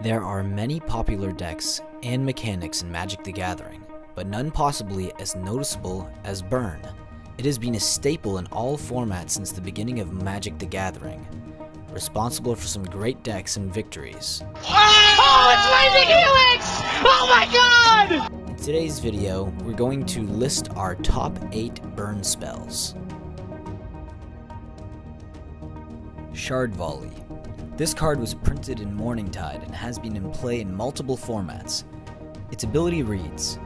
There are many popular decks and mechanics in Magic the Gathering, but none possibly as noticeable as Burn. It has been a staple in all formats since the beginning of Magic the Gathering, responsible for some great decks and victories. Oh, it's Lightning Helix! Oh my god! In today's video, we're going to list our top 8 Burn spells. Shard Volley. This card was printed in Morningtide and has been in play in multiple formats. Its ability reads: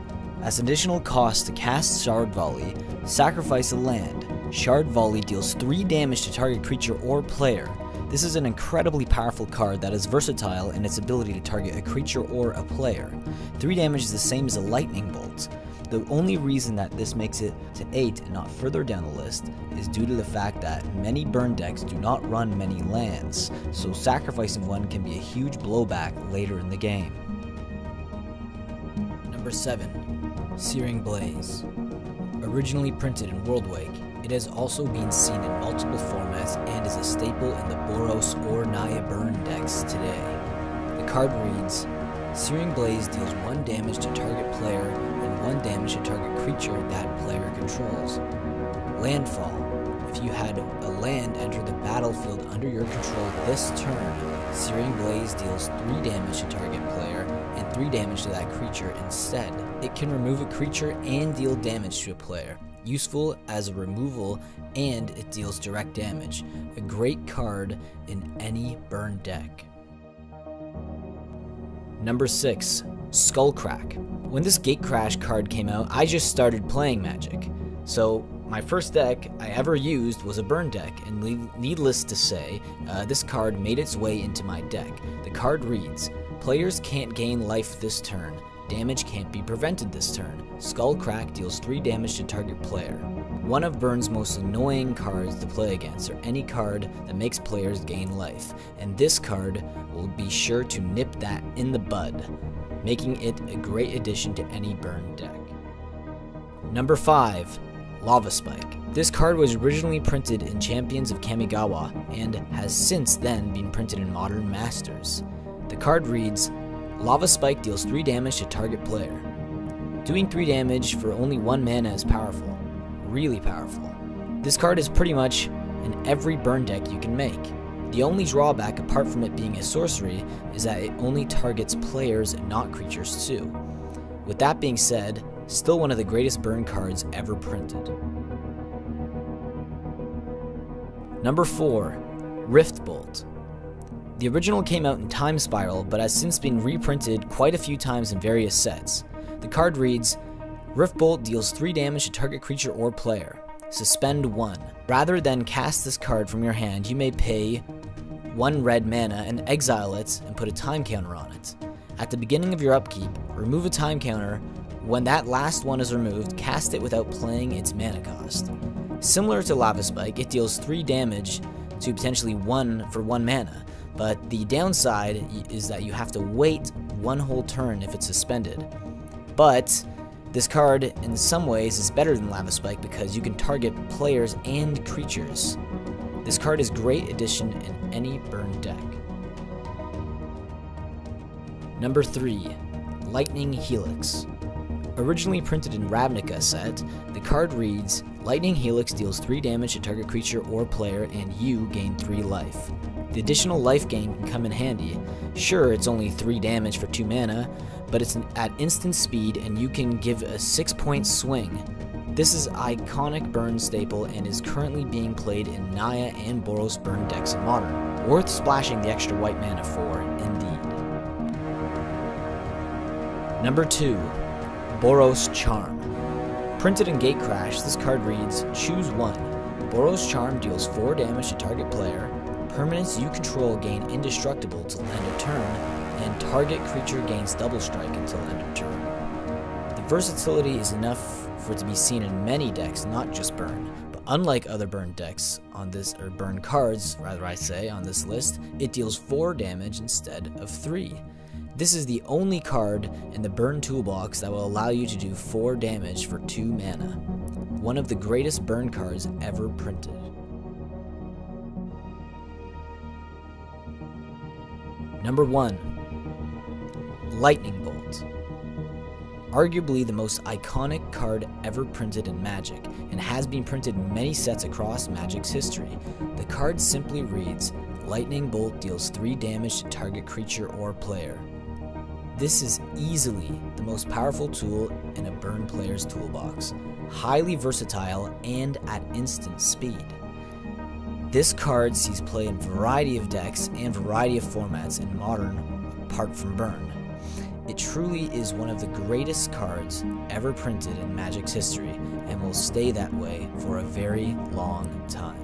as an additional cost to cast Shard Volley, sacrifice a land. Shard Volley deals 3 damage to target creature or player. This is an incredibly powerful card that is versatile in its ability to target a creature or a player. 3 damage is the same as a lightning bolt. The only reason that this makes it to 8 and not further down the list is due to the fact that many burn decks do not run many lands, so sacrificing one can be a huge blowback later in the game. Number 7. Searing Blaze. Originally printed in Worldwake, it has also been seen in multiple formats and is a staple in the Boros or Naya burn decks today. The card reads: Searing Blaze deals 1 damage to target player and 1 damage to target creature that player controls. Landfall. If you had a land enter the battlefield under your control this turn, Searing Blaze deals 3 damage to target player and 3 damage to that creature instead. It can remove a creature and deal damage to a player. Useful as a removal, and it deals direct damage. A great card in any burn deck. Number 6. Skullcrack. When this Gatecrash card came out, I just started playing Magic. So my first deck I ever used was a burn deck, and needless to say, this card made its way into my deck. The card reads: players can't gain life this turn. Damage can't be prevented this turn. Skullcrack deals 3 damage to target player. One of Burn's most annoying cards to play against, or any card that makes players gain life, and this card will be sure to nip that in the bud, making it a great addition to any burn deck. Number 5. Lava Spike. This card was originally printed in Champions of Kamigawa and has since then been printed in Modern Masters. The card reads: Lava Spike deals 3 damage to target player. Doing 3 damage for only 1 mana is powerful. Really powerful. This card is pretty much in every burn deck you can make. The only drawback, apart from it being a sorcery, is that it only targets players and not creatures too. With that being said, still one of the greatest burn cards ever printed. Number 4. Rift Bolt. The original came out in Time Spiral, but has since been reprinted quite a few times in various sets. The card reads: Rift Bolt deals 3 damage to target creature or player. Suspend 1. Rather than cast this card from your hand, you may pay 1 red mana and exile it and put a time counter on it. At the beginning of your upkeep, remove a time counter. When that last one is removed, cast it without playing its mana cost. Similar to Lava Spike, it deals 3 damage to potentially 1 for 1 mana, but the downside is that you have to wait 1 whole turn if it's suspended. But this card, in some ways, is better than Lava Spike because you can target players and creatures. This card is a great addition in any burn deck. Number 3. Lightning Helix. Originally printed in Ravnica set, the card reads: Lightning Helix deals 3 damage to target creature or player and you gain 3 life. The additional life gain can come in handy. Sure, it's only 3 damage for 2 mana, but it's at instant speed and you can give a 6-point swing. This is iconic burn staple and is currently being played in Naya and Boros burn decks in Modern. Worth splashing the extra white mana for, indeed. Number 2. Boros Charmed. Printed in Gatecrash, this card reads: choose 1. Boros Charmed deals 4 damage to target player. Permanents you control gain indestructible till end of turn, and target creature gains double strike until end of turn. The versatility is enough for it to be seen in many decks, not just burn. But unlike other burn decks on this, or burn cards, rather I say, on this list, it deals 4 damage instead of 3. This is the only card in the burn toolbox that will allow you to do 4 damage for 2 mana. One of the greatest burn cards ever printed. Number 1. Lightning Bolt. Arguably the most iconic card ever printed in Magic, and has been printed in many sets across Magic's history. The card simply reads, Lightning Bolt deals 3 damage to target creature or player. This is easily the most powerful tool in a burn player's toolbox, highly versatile and at instant speed. This card sees play in a variety of decks and variety of formats in Modern, apart from Burn. It truly is one of the greatest cards ever printed in Magic's history, and will stay that way for a very long time.